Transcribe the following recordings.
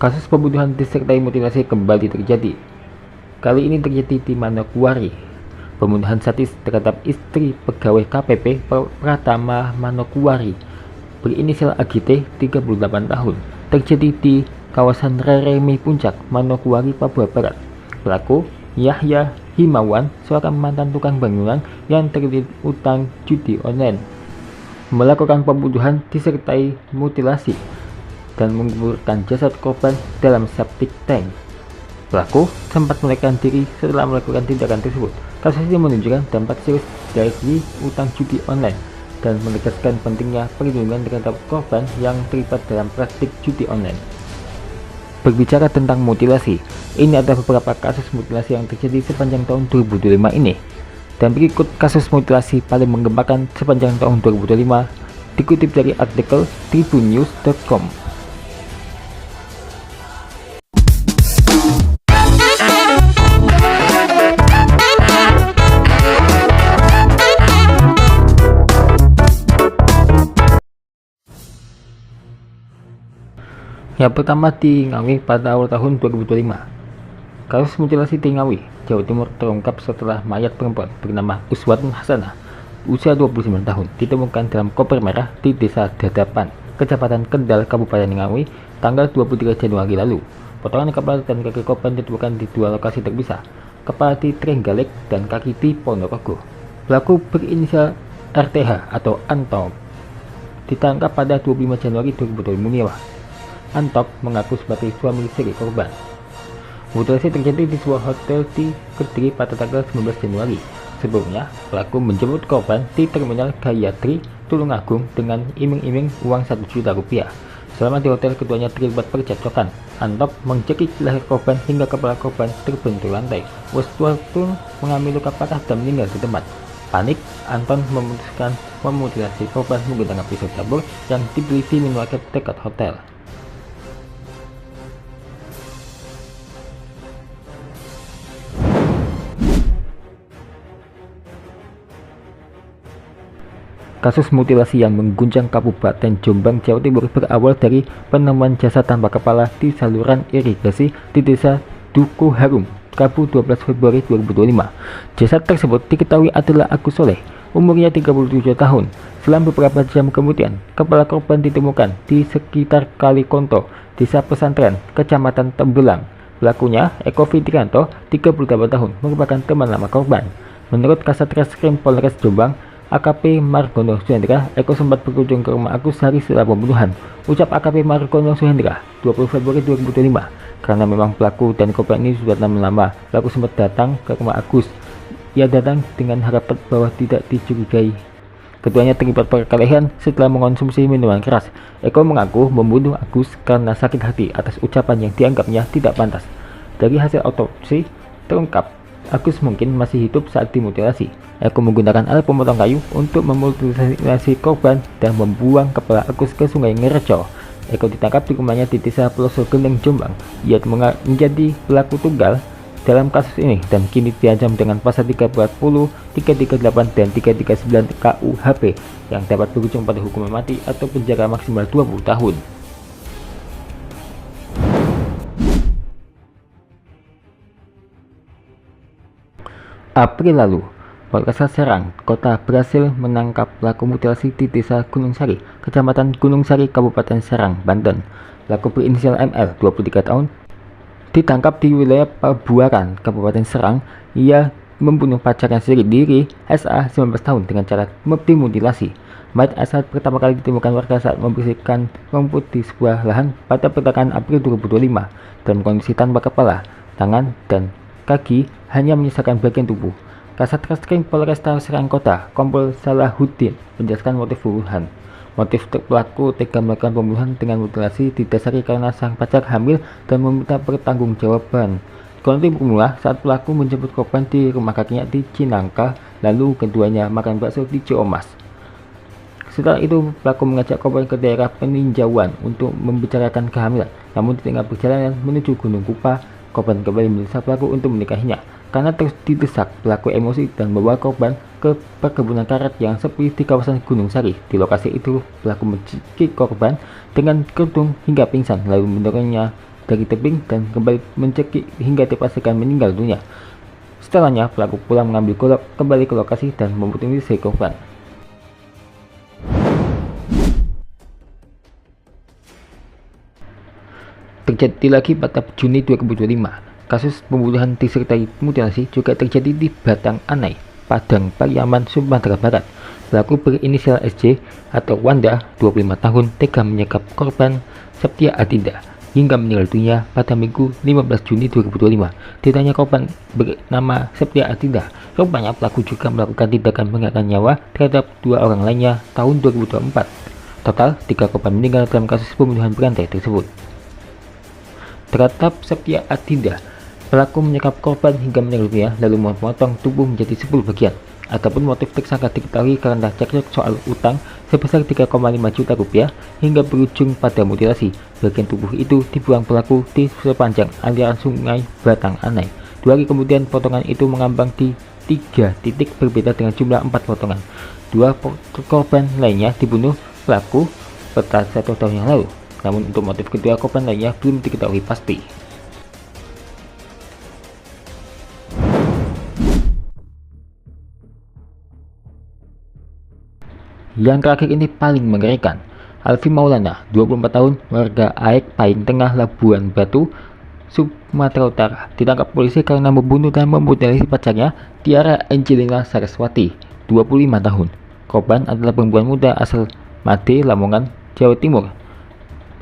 Kasus pembunuhan disertai mutilasi kembali terjadi. Kali ini terjadi di Manokwari. Pembunuhan sadis terhadap istri pegawai KPP Pratama Manokwari berinisial AGT 38 tahun terjadi di kawasan Reremi Puncak, Manokwari, Papua Barat. Pelaku Yahya Himawan, seorang mantan tukang bangunan yang terlilit utang judi online, melakukan pembunuhan disertai mutilasi dan menguburkan jasad korban dalam septic tank. Pelaku sempat melarikan diri setelah melakukan tindakan tersebut. Kasus ini menunjukkan dampak serius dari utang judi online dan menegaskan pentingnya perlindungan terhadap korban yang terlibat dalam praktik judi online. Berbicara tentang mutilasi, ini ada beberapa kasus mutilasi yang terjadi sepanjang tahun 2025 ini. Dan berikut kasus mutilasi paling menggemparkan sepanjang tahun 2025 dikutip dari artikel tribunnews.com. Yang pertama di Ngawi pada awal tahun 2025. Kasus mutilasi di Ngawi, Jawa Timur terungkap setelah mayat perempuan bernama Uswatun Hasanah, usia 29 tahun, ditemukan dalam koper merah di Desa Dadapan, Kecamatan Kendal, Kabupaten Ngawi, tanggal 23 Januari lalu. Potongan kepala dan kaki korban ditemukan di dua lokasi terpisah, kepala di Trenggalek dan kaki di Ponorogo. Pelaku berinisial RTH atau Antop ditangkap pada 25 Januari 2025. Antop mengaku sebagai suami istri korban. Mutilasi terjadi di sebuah hotel di Kediri pada tanggal 19 Januari. Sebelumnya, pelaku menjemput korban di Terminal Gayatri, Tulungagung dengan iming-iming uang 1 juta rupiah. Selama di hotel, keduanya terlibat percekcokan. Antop mencekik leher korban hingga kepala korban terbentur lantai. Uswatun mengalami luka parah dan meninggal di tempat. Panik, Anton memutuskan memutilasi korban menggunakan pisau dapur yang dibeli di minimarket dekat hotel. Kasus mutilasi yang mengguncang Kabupaten Jombang, Jawa Timur berawal dari penemuan jasad tanpa kepala di saluran irigasi di Desa Duku Harum, Rabu 12 Februari 2025. Jasad tersebut diketahui adalah Agus Soleh, umurnya 37 tahun. Selang beberapa jam kemudian, kepala korban ditemukan di sekitar Kali Konto, Desa Pesantren, Kecamatan Tembelang. Pelakunya, Eko Fitrianto, 38 tahun, merupakan teman lama korban. Menurut Kasat Reskrim Polres Jombang, AKP Margono Suhendra, Eko sempat berkunjung ke rumah Agus hari setelah pembunuhan. Ucap AKP Margono Suhendra, 20 Februari 2025. Karena memang pelaku dan korban ini sudah lama, pelaku sempat datang ke rumah Agus. Ia datang dengan harapan bahwa tidak dicurigai. Keduanya terlibat perkelahian setelah mengonsumsi minuman keras. Eko mengaku membunuh Agus karena sakit hati atas ucapan yang dianggapnya tidak pantas. Dari hasil otopsi, terungkap Agus mungkin masih hidup saat dimutilasi. Eko menggunakan alat pemotong kayu untuk memutilasi korban dan membuang kepala Agus ke Sungai Ngereco. Eko ditangkap di rumahnya di Desa Peloso Gendeng, Jombang. Ia menjadi pelaku tunggal dalam kasus ini dan kini diancam dengan pasal 340, 338, dan 339 KUHP yang dapat berujung pada hukuman mati atau penjara maksimal 20 tahun. April lalu, Polres Serang Kota berhasil menangkap pelaku mutilasi di Desa Gunung Sari, Kecamatan Gunung Sari, Kabupaten Serang, Banten. Pelaku berinisial ML, 23 tahun, ditangkap di wilayah Pabuaran, Kabupaten Serang. Ia membunuh pacarnya sendiri, SA, 19 tahun, dengan cara dimutilasi. Mayat SA pertama kali ditemukan warga saat membersihkan rumput di sebuah lahan pada pertengahan April 2025 dalam kondisi tanpa kepala, tangan, dan kaki, hanya menyisakan bagian tubuh. Kasat Reskrim Polresta Serang Kota, Kompol Salahuddin, menjelaskan motif pembunuhan. Motif pelaku tega melakukan pembunuhan dengan mutilasi didasari karena sang pacar hamil dan meminta pertanggungjawaban. Konflik bermula saat pelaku menjemput korban di rumah kakinya di Cinangka, lalu keduanya makan bakso di Ciomas. Setelah itu, pelaku mengajak korban ke daerah peninjauan untuk membicarakan kehamilan. Namun di tengah perjalanan menuju Gunung Kupa, korban kembali mendesak pelaku untuk menikahinya. Karena terus didesak, pelaku emosi dan membawa korban ke perkebunan karet yang sepi di kawasan Gunung Sari. Di lokasi itu, pelaku mencekik korban dengan kerudung hingga pingsan, lalu mendorongnya dari tebing dan kembali mencekik hingga dipastikan meninggal dunia. Setelahnya, pelaku pulang mengambil golok kembali ke lokasi dan memutilasi si korban. Terjadi lagi pada Juni 2025. Kasus pembunuhan disertai mutilasi juga terjadi di Batang Anai, Padang Pariaman, Sumatera Barat. Pelaku berinisial SJ atau Wanda, 25 tahun, tega menyekap korban Septia Adinda hingga meninggal dunia pada Minggu 15 Juni 2025. Ditanya korban bernama Septia Adinda, rupanya pelaku juga melakukan tindakan menghilangkan nyawa terhadap 2 orang lainnya tahun 2024. Total 3 korban meninggal dalam kasus pembunuhan berantai tersebut. Terhadap Septia Adinda, pelaku menyekap korban hingga meninggal dunia lalu memotong tubuh menjadi 10 bagian. Adapun motif tersangka diketahui karena cekcok soal utang sebesar 3,5 juta rupiah hingga berujung pada mutilasi. Bagian tubuh itu dibuang pelaku di sepanjang aliran sungai Batang Anai. 2 hari kemudian potongan itu mengambang di 3 titik berbeda dengan jumlah 4 potongan. 2 korban lainnya dibunuh pelaku pada 1 tahun yang lalu. Namun untuk motif kedua korban lainnya belum diketahui pasti. Yang terakhir ini paling mengerikan. Alfi Maulana, 24 tahun, warga Aek Pahing Tengah, Labuan Batu, Sumatera Utara, ditangkap polisi karena membunuh dan memutilasi pacarnya, Tiara Angelina Saraswati, 25 tahun. Korban adalah perempuan muda asal Made, Lamongan, Jawa Timur.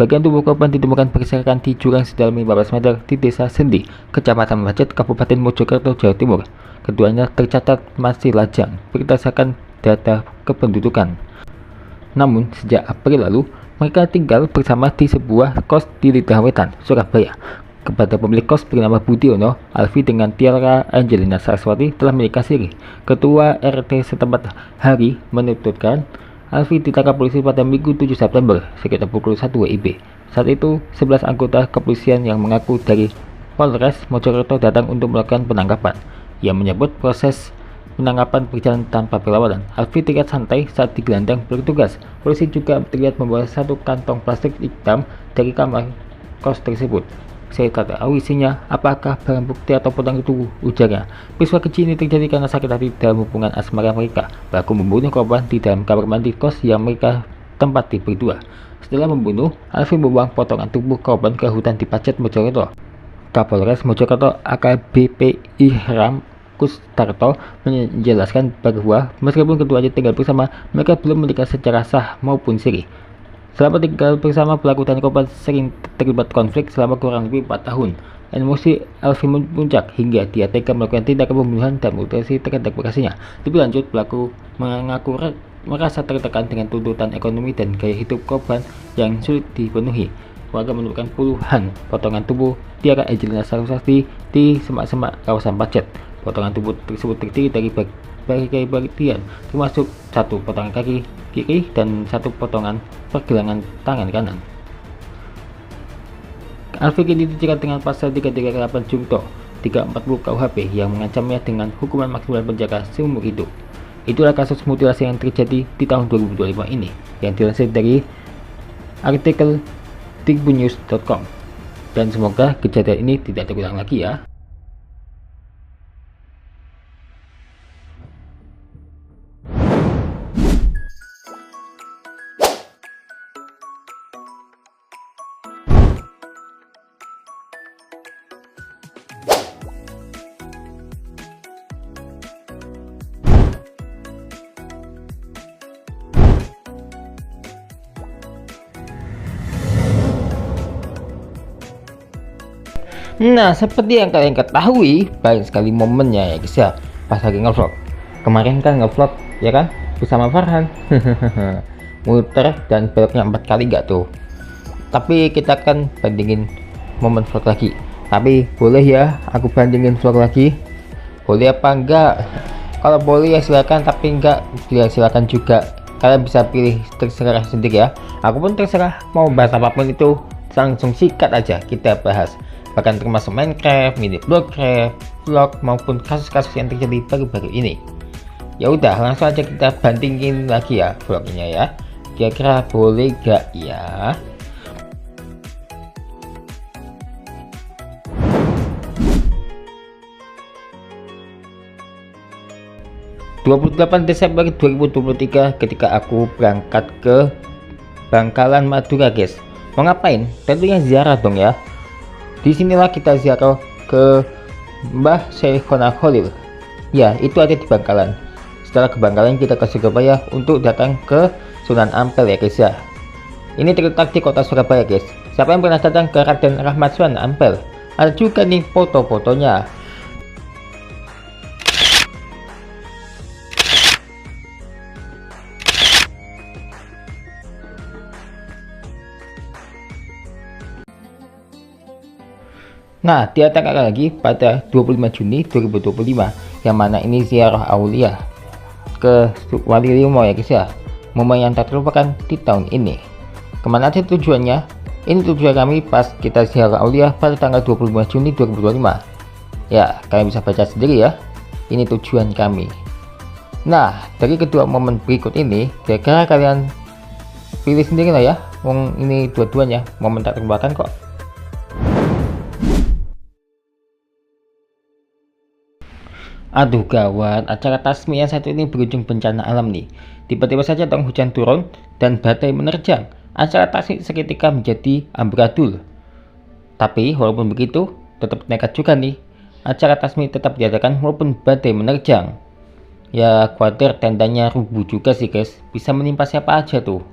Bagian tubuh korban ditemukan berserakan di jurang sedalam 15 meter di Desa Sendi, Kecamatan Macet, Kabupaten Mojokerto, Jawa Timur. Keduanya tercatat masih lajang berdasarkan data kependudukan. Namun, sejak April lalu, mereka tinggal bersama di sebuah kos di Lidah Wetan, Surabaya. Kepada pemilik kos bernama Budiono, Alfi dengan Tiara Angelina Saraswati telah menikah siri. Ketua RT setempat Hari menuturkan, Alfi ditangkap polisi pada Minggu 7 September sekitar pukul 1 WIB. Saat itu, 11 anggota kepolisian yang mengaku dari Polres Mojokerto datang untuk melakukan penangkapan. Ia menyebut proses penangkapan berjalan tanpa perlawanan. Alfi terlihat santai saat digelandang bertugas. Polisi juga terlihat membawa 1 kantong plastik hitam dari kamar kos tersebut. Saya tak tahu isinya, apakah barang bukti atau potong itu, ujarnya. Peristiwa kecil ini terjadi karena sakit hati dalam hubungan asmara mereka. Pelaku membunuh korban di dalam kamar mandi kos yang mereka tempati berdua. Setelah membunuh, Alfi membuang potongan tubuh korban ke hutan di Pacet, Mojokerto. Kapolres Mojokerto AKBP Ihram Kustarto menjelaskan bahwa meskipun keduanya tinggal bersama, mereka belum menikah secara sah maupun siri. Selama tinggal bersama, pelaku dan korban sering terlibat konflik selama kurang lebih 4 tahun. Emosi Alfi memuncak hingga dia tega melakukan tindakan pembunuhan dan mutilasi terhadap bekasnya. Lebih lanjut, pelaku mengaku merasa tertekan dengan tuntutan ekonomi dan gaya hidup korban yang sulit dipenuhi. Warga menemukan puluhan potongan tubuh Tiara Angelina Saraswati di semak-semak kawasan Pacet. Potongan tubuh tersebut terdiri dari berbagai bagian, termasuk 1 potongan kaki kiri dan 1 potongan pergelangan tangan kanan. Alfi kini dijerat dengan pasal 338 Jungto 340 KUHP yang mengancamnya dengan hukuman maksimal penjara seumur hidup. Itulah kasus mutilasi yang terjadi di tahun 2025 ini, yang dilansir dari artikel tribunnews.com. Dan semoga kejadian ini tidak terulang lagi ya. Nah, seperti yang kalian ketahui, banyak sekali momennya ya guys ya, pas lagi ngevlog. Kemarin kan ngevlog ya kan, bersama Farhan. Muter dan beloknya 4 kali gak tuh. Tapi kita kan bandingin momen vlog lagi. Tapi boleh ya aku bandingin vlog lagi? Boleh apa enggak? Kalau boleh ya silakan, tapi enggak ya silakan juga. Kalian bisa pilih, terserah sendiri ya. Aku pun terserah mau bahas apapun itu, langsung sikat aja kita bahas. Bahkan termasuk Minecraft, mini Blockcraft, vlog maupun kasus-kasus yang terjadi baru-baru ini. Ya udah, langsung aja kita bandingin lagi ya vlognya ya. Kira-kira boleh gak ya? 28 Desember 2023 ketika aku berangkat ke Bangkalan Madura guys. Mau ngapain? Tentunya ziarah dong ya. Disinilah kita ziarah ke Mbah Syekhona Khalil. Ya, itu ada di Bangkalan. Setelah ke Bangkalan kita ke Surabaya untuk datang ke Sunan Ampel ya guys ya. Ini terletak di kota Surabaya guys. Siapa yang pernah datang ke Raden Rahmat Sunan Ampel? Ada juga nih foto-fotonya. Nah, diadakan lagi pada 25 Juni 2025, yang mana ini ziarah aulia ke Wali Limo ya guys ya. Momen yang tak terlupakan di tahun ini. Kemana aja tujuannya? Ini tujuan kami pas kita ziarah aulia pada tanggal 25 Juni 2025. Ya, kalian bisa baca sendiri ya. Ini tujuan kami. Nah, dari kedua momen berikut ini, kira-kira kalian pilih sendiri lah ya. Ini dua-duanya momen tak terlupakan kok. Aduh gawat, acara Tasmi yang satu ini berujung bencana alam nih. Tiba-tiba saja dong hujan turun dan badai menerjang. Acara Tasmi seketika menjadi amburadul. Tapi walaupun begitu, tetap nekat juga nih. Acara Tasmi tetap diadakan walaupun badai menerjang. Ya khawatir tendanya rubuh juga sih guys. Bisa menimpa siapa aja tuh.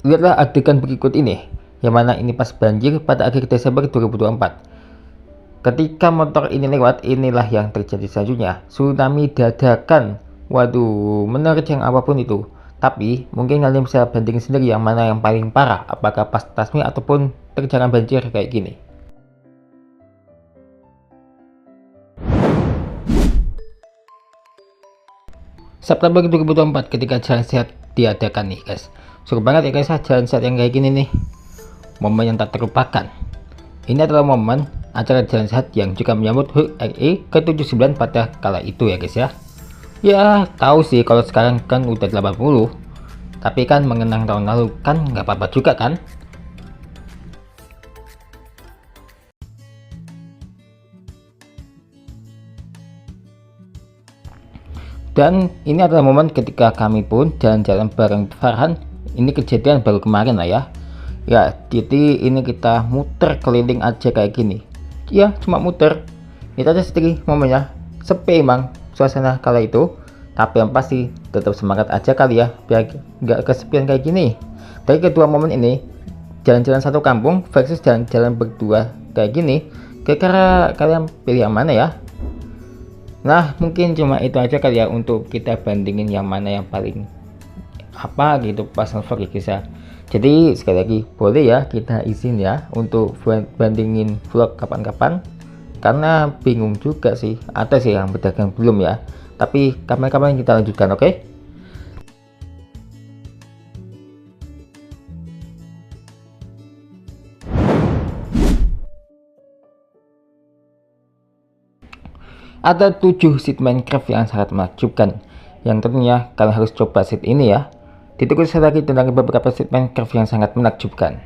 Lihatlah adegan berikut ini, yang mana ini pas banjir pada akhir Desember 2024. Ketika motor ini lewat, inilah yang terjadi selanjutnya. Tsunami dadakan. Waduh, menerjang apapun itu. Tapi mungkin kalian bisa bandingin sendiri yang mana yang paling parah, apakah pas Tasmi ataupun terjangan banjir kayak gini. September 2024 ketika jalan sehat diadakan nih guys. Seru banget ya guys, jalan sehat yang kayak gini nih. Momen yang tak terlupakan. Ini adalah momen acara jalan sehat yang juga menyambut HUT RI ke-79 pada kala itu ya guys ya. Ya tahu sih kalau sekarang kan udah 80, tapi kan mengenang tahun lalu kan nggak apa-apa juga kan. Dan ini adalah momen ketika kami pun jalan-jalan bareng Farhan. Ini kejadian baru kemarin lah ya. Ya, jadi ini kita muter keliling aja kayak gini. Ya, cuma muter. Itu aja sedikit momennya. Sepi emang suasana kala itu. Tapi yang pasti tetap semangat aja kali ya, biar nggak kesepian kayak gini. Dari kedua momen ini, jalan-jalan satu kampung versus jalan-jalan berdua kayak gini, kira-kira kalian pilih yang mana ya? Nah, mungkin cuma itu aja kali ya untuk kita bandingin yang mana yang paling apa gitu pas vlog ya guys ya. Jadi sekali lagi boleh ya kita izin ya untuk bandingin vlog kapan-kapan, karena bingung juga sih, ada sih yang pedagang belum ya, tapi kapan-kapan kita lanjutkan. Oke? Ada 7 seed Minecraft yang sangat menakjubkan, yang tentunya kalian harus coba seed ini ya. Ditunggu lagi tentang beberapa seed Minecraft yang sangat menakjubkan.